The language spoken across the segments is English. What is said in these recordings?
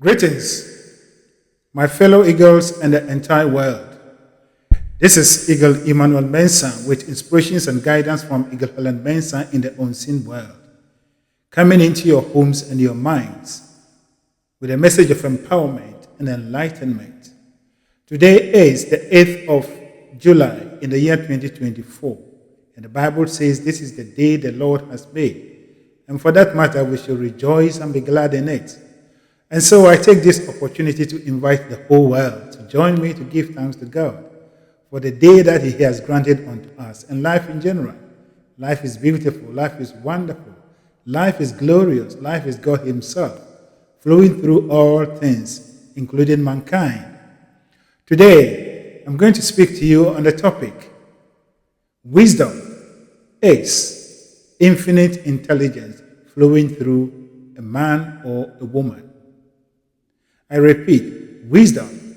Greetings, my fellow eagles and the entire world. This is Eagle Emmanuel Mensah with inspirations and guidance from Eagle Helen Mensah in the unseen world, coming into your homes and your minds with a message of empowerment and enlightenment. Today is the 8th of July in the year 2024, and the Bible says this is the day the Lord has made, and for that matter we should rejoice and be glad in it. And so I take this opportunity to invite the whole world to join me to give thanks to God for the day that He has granted unto us and life in general. Life is beautiful, life is wonderful, life is glorious, life is God Himself, flowing through all things, including mankind. Today, I'm going to speak to you on the topic, wisdom is infinite intelligence flowing through a man or a woman. I repeat, wisdom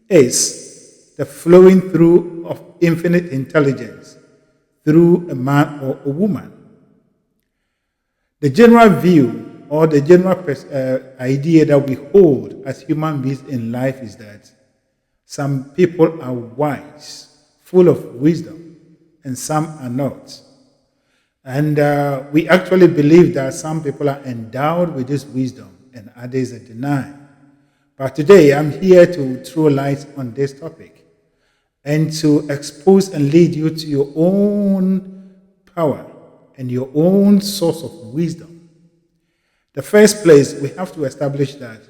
is the flowing through of infinite intelligence through a man or a woman. The general view or the general idea that we hold as human beings in life is that some people are wise, full of wisdom, and some are not. And we actually believe that some people are endowed with this wisdom and others are denied. But today I'm here to throw light on this topic and to expose and lead you to your own power and your own source of wisdom. The first place, we have to establish that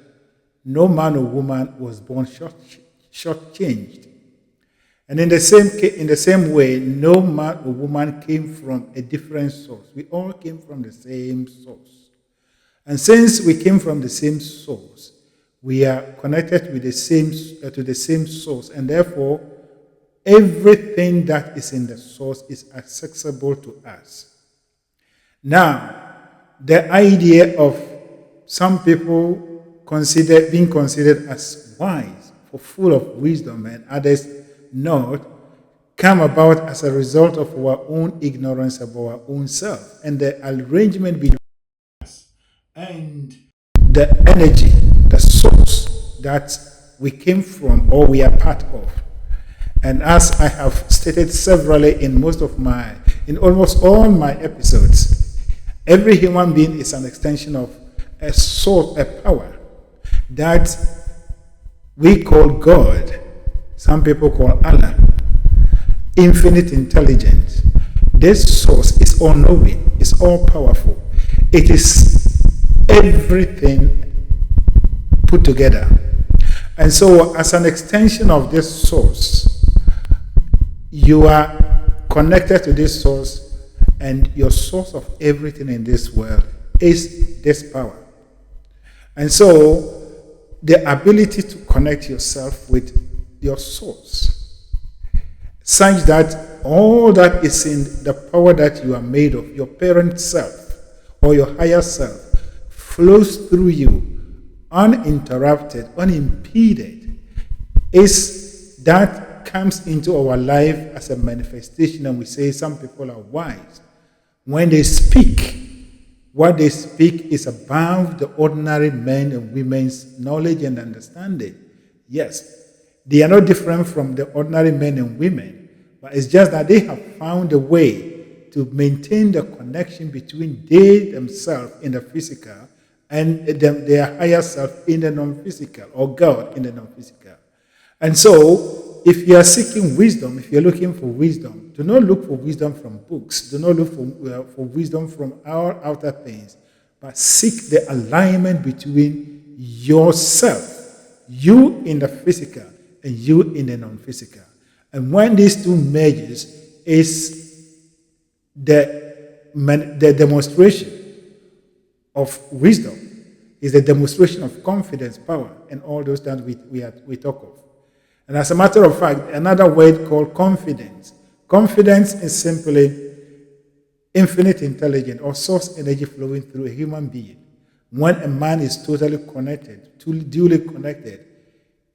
no man or woman was born shortchanged. And in the same way, no man or woman came from a different source. We all came from the same source. And since we came from the same source, we are connected with to the same source, and therefore everything that is in the source is accessible to us. Now, the idea of some people being considered as wise, for full of wisdom, and others not, come about as a result of our own ignorance of our own self and the arrangement between us and the energy, the source that we came from or we are part of. And as I have stated severally in almost all my episodes, every human being is an extension of a source, a power that we call God. Some people call Allah. Infinite intelligence. This source is all-knowing, it's all-powerful. It is everything put together. And so as an extension of this source, you are connected to this source, and your source of everything in this world is this power. And so the ability to connect yourself with your source, such that all that is in the power that you are made of, your parent self or your higher self, flows through you uninterrupted, unimpeded, is that comes into our life as a manifestation. And we say some people are wise. When they speak, what they speak is above the ordinary men and women's knowledge and understanding. Yes, they are not different from the ordinary men and women, but it's just that they have found a way to maintain the connection between they themselves in the physical and their higher self in the non-physical, or God in the non-physical. And so, if you are seeking wisdom, if you're looking for wisdom, do not look for wisdom from books, do not look for wisdom from our outer things, but seek the alignment between yourself, you in the physical, and you in the non-physical. And when these two merges, is the demonstration of wisdom, is the demonstration of confidence, power, and all those that we talk of. And as a matter of fact, another word called confidence. Confidence is simply infinite intelligence or source energy flowing through a human being. When a man is totally connected, duly connected,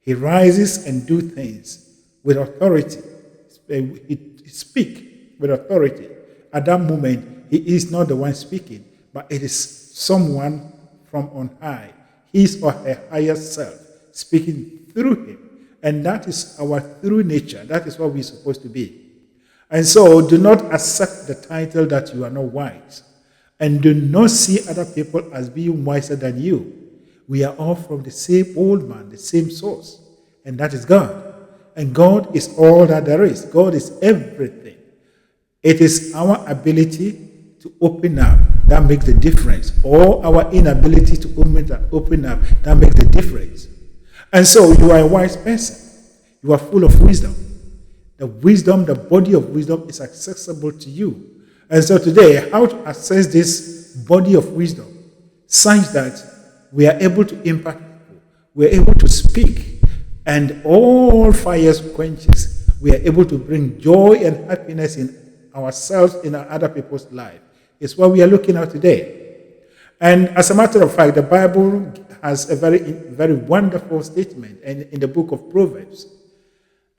he rises and do things with authority. He speaks with authority. At that moment, he is not the one speaking, but it is someone from on high. his or her higher self speaking through him. And that is our true nature. That is what we're supposed to be. And so do not accept the title that you are not wise. And do not see other people as being wiser than you. We are all from the same old man, the same source. And that is God. And God is all that there is. God is everything. It is our ability to open up that makes the difference. Or our inability to open up that makes the difference. And so you are a wise person. You are full of wisdom. The wisdom, the body of wisdom is accessible to you. And so today, how to access this body of wisdom such that we are able to impact people, we are able to speak, and all fires quenches. We are able to bring joy and happiness in ourselves, in our other people's life. It's what we are looking at today. And as a matter of fact, the Bible has a very, very wonderful statement in the book of Proverbs.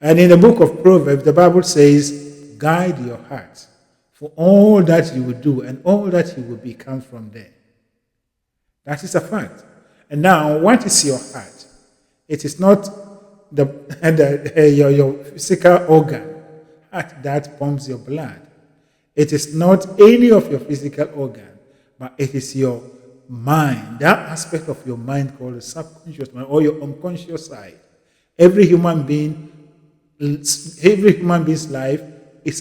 And in the book of Proverbs, the Bible says, guide your heart, for all that you will do and all that you will be comes from there. That is a fact. And now, what is your heart? It is not your physical organ, heart that pumps your blood. It is not any of your physical organ, but it is your mind, that aspect of your mind called the subconscious mind or your unconscious side. Every human being's life is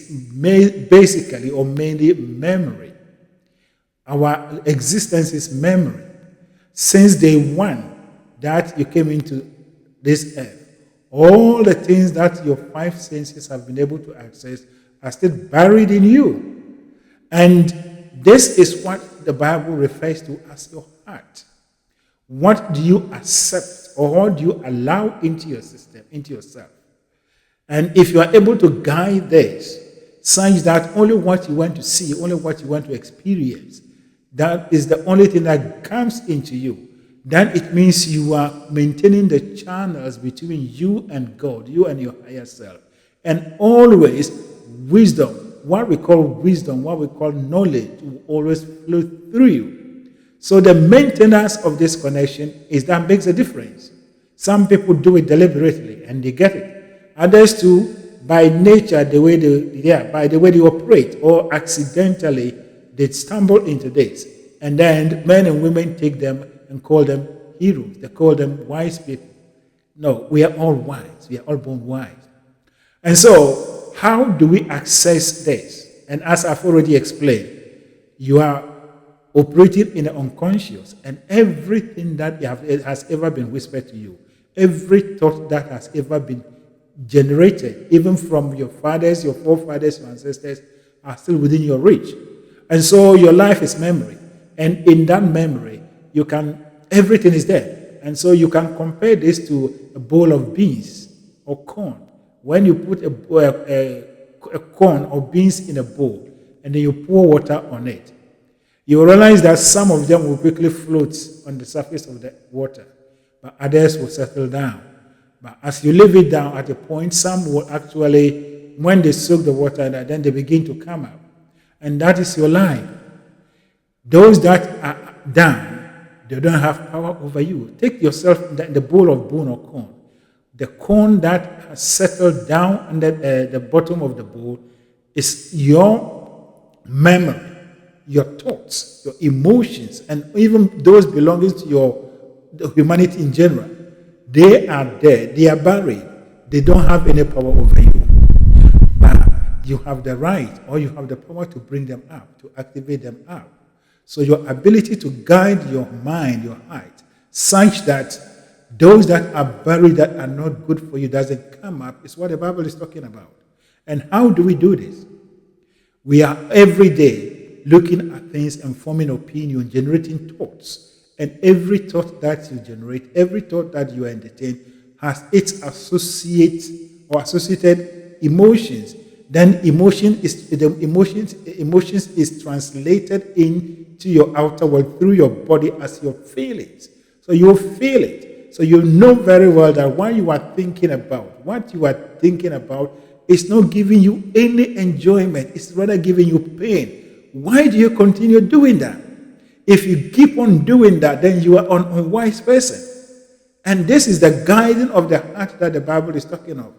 basically or mainly memory. Our existence is memory. Since day one that you came into this earth, all the things that your five senses have been able to access are still buried in you. And this is what the Bible refers to as your heart. What do you accept or what do you allow into your system, into yourself? And if you are able to guide this, such that only what you want to see, only what you want to experience, that is the only thing that comes into you, then it means you are maintaining the channels between you and God, you and your higher self. And always wisdom, what we call wisdom, what we call knowledge, will always flow through you. So the maintenance of this connection is that makes a difference. Some people do it deliberately and they get it. Others too, by nature, by the way they operate, or accidentally they stumble into this. And then men and women take them and call them heroes. They call them wise people. No, we are all wise. We are all born wise. And so, how do we access this? And as I've already explained, you are operating in the unconscious, and everything that has ever been whispered to you, every thought that has ever been generated, even from your fathers, your forefathers, your ancestors, are still within your reach. And so your life is memory. And in that memory, everything is there. And so you can compare this to a bowl of beans or corn. When you put a corn or beans in a bowl, and then you pour water on it, you will realize that some of them will quickly float on the surface of the water, but others will settle down. But as you leave it down at a point, some will actually, when they soak the water, then they begin to come up. And that is your life. Those that are down, they don't have power over you. Take yourself in the bowl of bone or corn. The corn that has settled down under the bottom of the bowl is your memory, your thoughts, your emotions, and even those belonging to the humanity in general. They are dead. They are buried. They don't have any power over you. But you have the right, or you have the power to bring them up, to activate them up. So your ability to guide your mind, your heart, such that those that are buried that are not good for you doesn't come up, is what the Bible is talking about. And how do we do this? We are every day looking at things and forming opinion, generating thoughts. And every thought that you generate, every thought that you entertain has its associated emotions. Then emotions is translated into your outer world through your body as your feelings. So you'll feel it. So you know very well that what you are thinking about is not giving you any enjoyment. It's rather giving you pain. Why do you continue doing that? If you keep on doing that, then you are an unwise person. And this is the guiding of the heart that the Bible is talking of.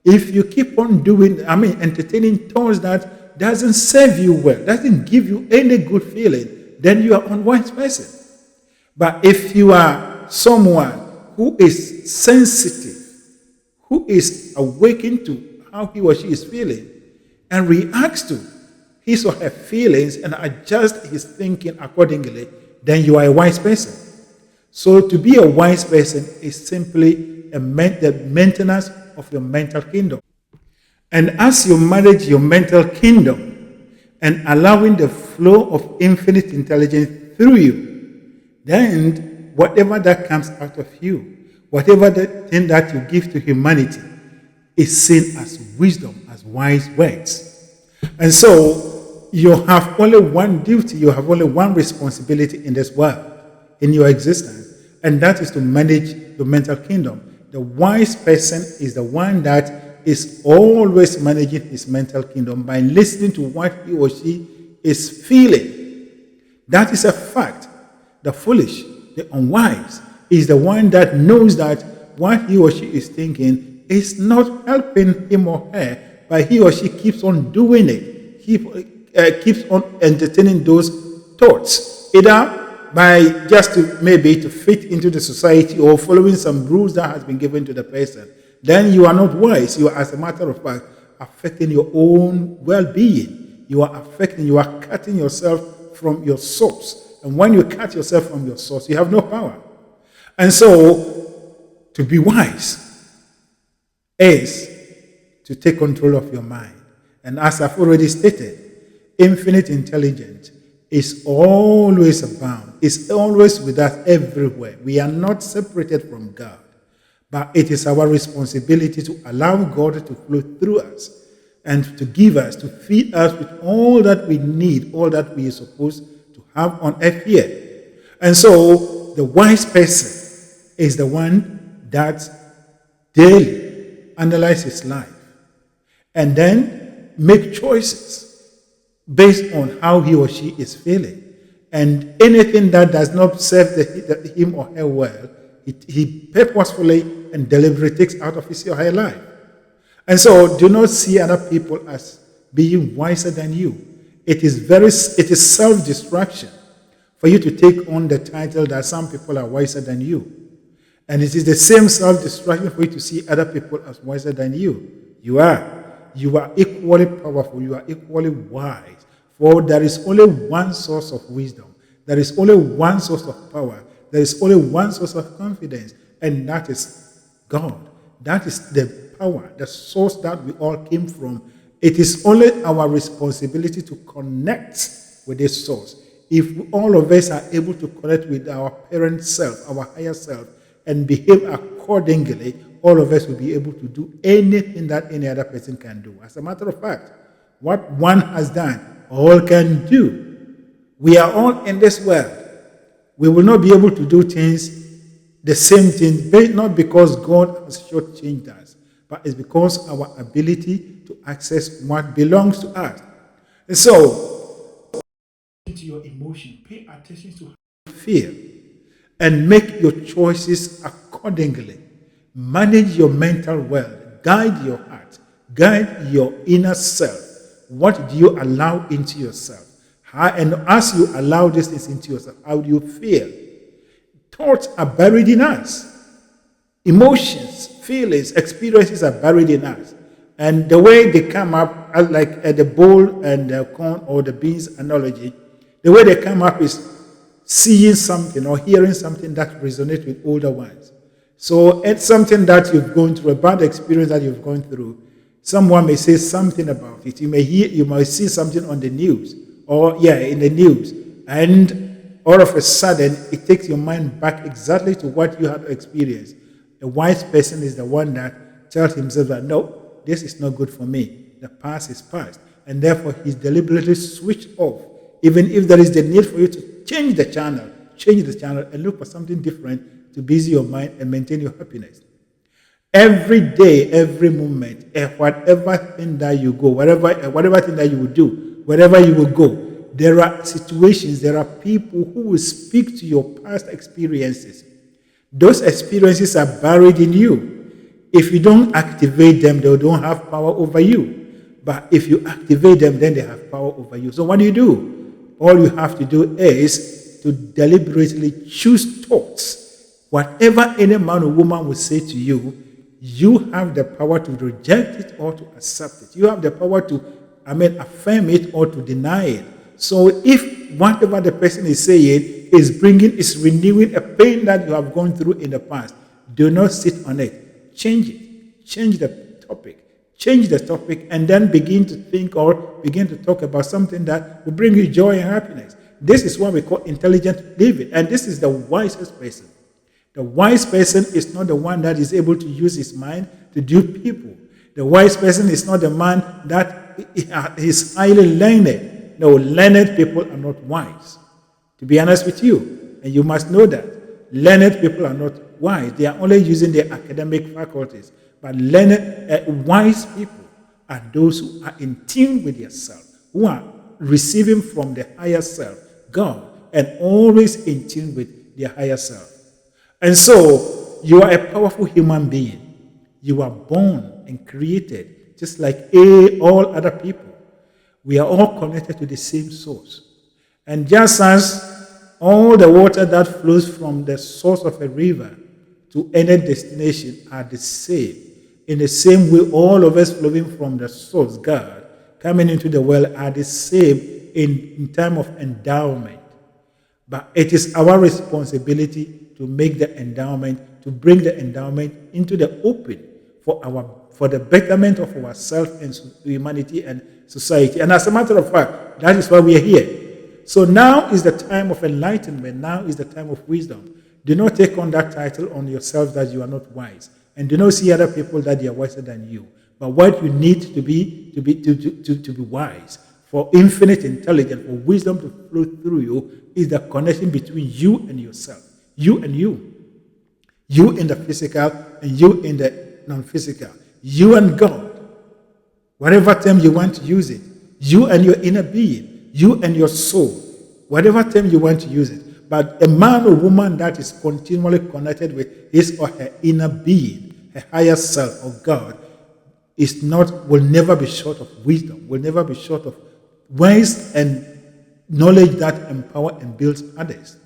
If you keep on entertaining thoughts that doesn't serve you well, doesn't give you any good feeling, then you are an unwise person. But if you are someone who is sensitive, who is awakened to how he or she is feeling, and reacts to his or her feelings and adjusts his thinking accordingly, then you are a wise person. So to be a wise person is simply the maintenance of your mental kingdom. And as you manage your mental kingdom and allowing the flow of infinite intelligence through you, then whatever that comes out of you, whatever the thing that you give to humanity is seen as wisdom, as wise words. And so you have only one duty, you have only one responsibility in this world, in your existence, and that is to manage your mental kingdom. The wise person is the one that is always managing his mental kingdom by listening to what he or she is feeling. That is a fact. The foolish, the unwise, is the one that knows that what he or she is thinking is not helping him or her, but he or she keeps on doing it, keeps on entertaining those thoughts, either by just to fit into the society or following some rules that has been given to the person. Then you are not wise. You are, as a matter of fact, affecting your own well-being. You are cutting yourself from your source. And when you cut yourself from your source, you have no power. And so, to be wise is to take control of your mind. And as I've already stated, infinite intelligence is always abound, is always with us everywhere. We are not separated from God, but it is our responsibility to allow God to flow through us and to give us, to feed us with all that we need, all that we are supposed to have on earth here. And so the wise person is the one that daily analyzes his life and then make choices based on how he or she is feeling. And anything that does not serve him or her well, he purposefully and deliberately takes out of his or her life. And so do not see other people as being wiser than you. It is self-destruction for you to take on the title that some people are wiser than you. And it is the same self-destruction for you to see other people as wiser than you. You are equally powerful. You are equally wise. For there is only one source of wisdom. There is only one source of power. There is only one source of confidence. And that is God. That is the power, the source that we all came from. It is only our responsibility to connect with this source. If all of us are able to connect with our parent self, our higher self, and behave accordingly, all of us will be able to do anything that any other person can do. As a matter of fact, what one has done, all can do. We are all in this world. We will not be able to do things, the same thing, not because God has shortchanged us, but it's because our ability to access what belongs to us. And so, into your emotion, pay attention to how you feel, and make your choices accordingly. Manage your mental wealth. Guide your heart. Guide your inner self. What do you allow into yourself? And as you allow these things into yourself, how do you feel? Thoughts are buried in us. Emotions, feelings, experiences are buried in us. And the way they come up, like the bowl and the corn or the beans analogy, the way they come up is seeing something or hearing something that resonates with older ones. So it's something that you've gone through, a bad experience that you've gone through. Someone may say something about it. You might see something on the news, in the news, and all of a sudden it takes your mind back exactly to what you had experienced. A wise person is the one that tells himself that no, this is not good for me. The past is past, and therefore he's deliberately switched off. Even if there is the need for you to change the channel and look for something different to busy your mind and maintain your happiness. Every day, every moment, whatever thing that you go, whatever thing that you will do, wherever you will go, there are situations, there are people who will speak to your past experiences. Those experiences are buried in you. If you don't activate them, they don't have power over you. But if you activate them, then they have power over you. So what do? All you have to do is to deliberately choose thoughts. Whatever any man or woman will say to you, you have the power to reject it or to accept it. You have the power to, affirm it or to deny it. So if whatever the person is saying is renewing a pain that you have gone through in the past, do not sit on it. Change it. Change the topic. Change the topic and then begin to think or begin to talk about something that will bring you joy and happiness. This is what we call intelligent living. And this is the wisest person. The wise person is not the one that is able to use his mind to dupe people. The wise person is not the man that is highly learned. No, learned people are not wise. To be honest with you, and you must know that. Learned people are not wise. They are only using their academic faculties. But wise people are those who are in tune with yourself, who are receiving from the higher self, God, and always in tune with their higher self. And so, you are a powerful human being. You are born and created just like all other people. We are all connected to the same source. And just as all the water that flows from the source of a river to any destination are the same, in the same way, all of us flowing from the source, God, coming into the world are the same in terms of endowment. But it is our responsibility to make the endowment, to bring the endowment into the open for the betterment of ourselves and humanity and society. And as a matter of fact, that is why we are here. So now is the time of enlightenment. Now is the time of wisdom. Do not take on that title on yourself that you are not wise. And do not see other people that they are wiser than you. But what you need to be wise, for infinite intelligence, for wisdom to flow through you, is the connection between you and yourself. You and you. You in the physical and you in the non-physical. You and God. Whatever term you want to use it. You and your inner being. You and your soul. Whatever term you want to use it. But a man or woman that is continually connected with his or her inner being, her higher self or God, will never be short of wisdom, will never be short of wise and knowledge that empower and builds others.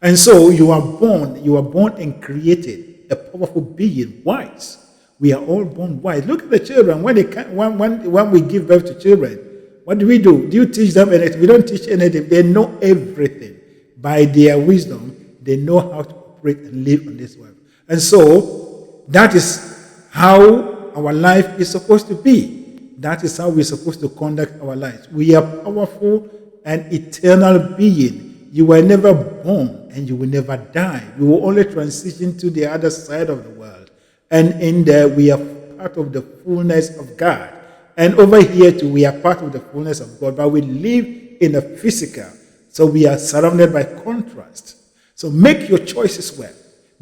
And so you are born and created a powerful being, wise. We are all born wise. Look at the children. When we give birth to children, what do? Do you teach them anything? We don't teach anything. They know everything. By their wisdom, they know how to operate and live on this world. And so, that is how our life is supposed to be. That is how we're supposed to conduct our lives. We are powerful and eternal being. You were never born and you will never die. You will only transition to the other side of the world. And in there, we are part of the fullness of God. And over here too, we are part of the fullness of God. But we live in the physical. So we are surrounded by contrast. So make your choices well.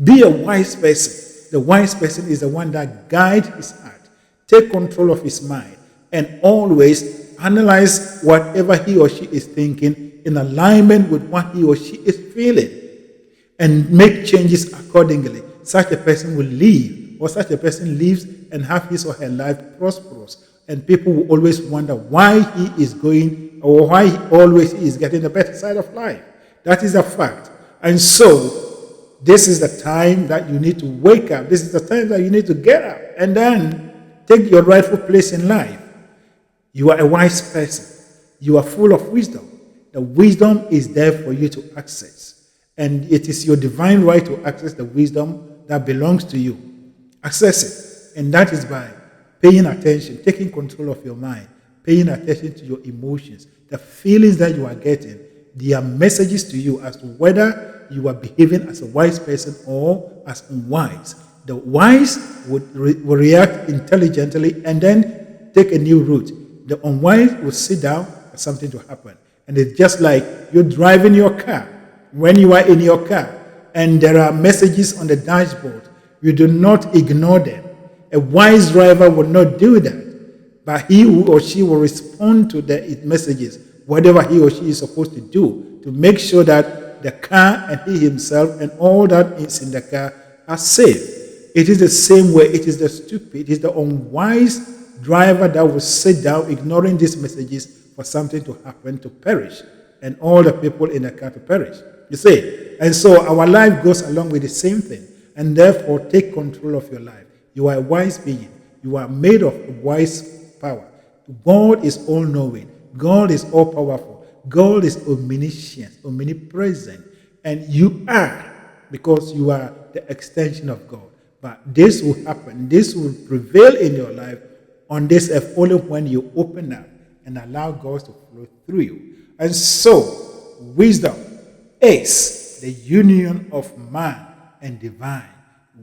Be a wise person. The wise person is the one that guides his heart, take control of his mind, and always analyze whatever he or she is thinking in alignment with what he or she is feeling, and make changes accordingly. Such a person will live, or such a person lives and have his or her life prosperous. And people will always wonder why he is going, or why he always is getting the better side of life. That is a fact. And so, this is the time that you need to wake up. This is the time that you need to get up and then take your rightful place in life. You are a wise person. You are full of wisdom. The wisdom is there for you to access. And it is your divine right to access the wisdom that belongs to you. Access it. And that is by paying attention, taking control of your mind, paying attention to your emotions, the feelings that you are getting. They are messages to you as to whether you are behaving as a wise person or as unwise. The wise would will react intelligently and then take a new route. The unwise will sit down for something to happen. And it's just like you're driving your car. When you are in your car and there are messages on the dashboard, you do not ignore them. A wise driver will not do that. But he or she will respond to the messages whatever he or she is supposed to do to make sure that the car and he himself and all that is in the car are safe. It is the same way. It is the stupid, it is the unwise driver that will sit down ignoring these messages for something to happen, to perish, and all the people in the car to perish. You see? And so our life goes along with the same thing. And therefore, take control of your life. You are a wise being. You are made of wise power. God is all-knowing. God is all-powerful. God is omniscient, omnipresent. And you are, because you are the extension of God. But this will happen. This will prevail in your life on this earth only when you open up and allow God to flow through you. And so, wisdom is the union of man and divine.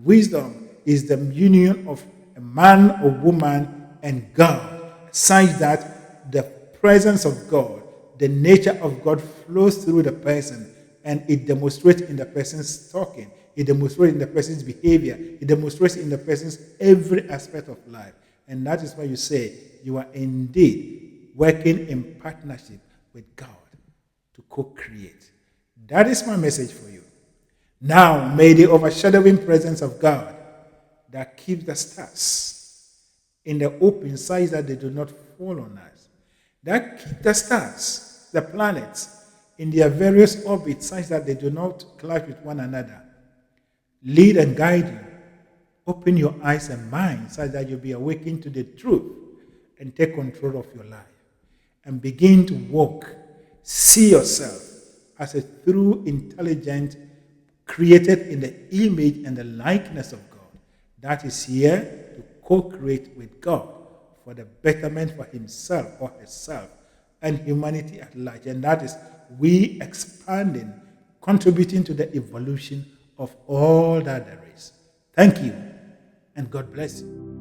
Wisdom is the union of a man or woman and God, such that the presence of God, the nature of God flows through the person, and it demonstrates in the person's talking, it demonstrates in the person's behavior, it demonstrates in the person's every aspect of life. And that is why you say you are indeed working in partnership with God to co-create. That is my message for you. Now, may the overshadowing presence of God that keeps the stars in the open such that they do not fall on us, that keeps the stars, the planets, in their various orbits such that they do not clash with one another, lead and guide you. Open your eyes and mind so that you'll be awakened to the truth and take control of your life and begin to walk. See yourself as a true, intelligent, created in the image and the likeness of God that is here to co-create with God for the betterment for himself or herself and humanity at large. And that is we expanding, contributing to the evolution of all that there is. Thank you, and God bless you.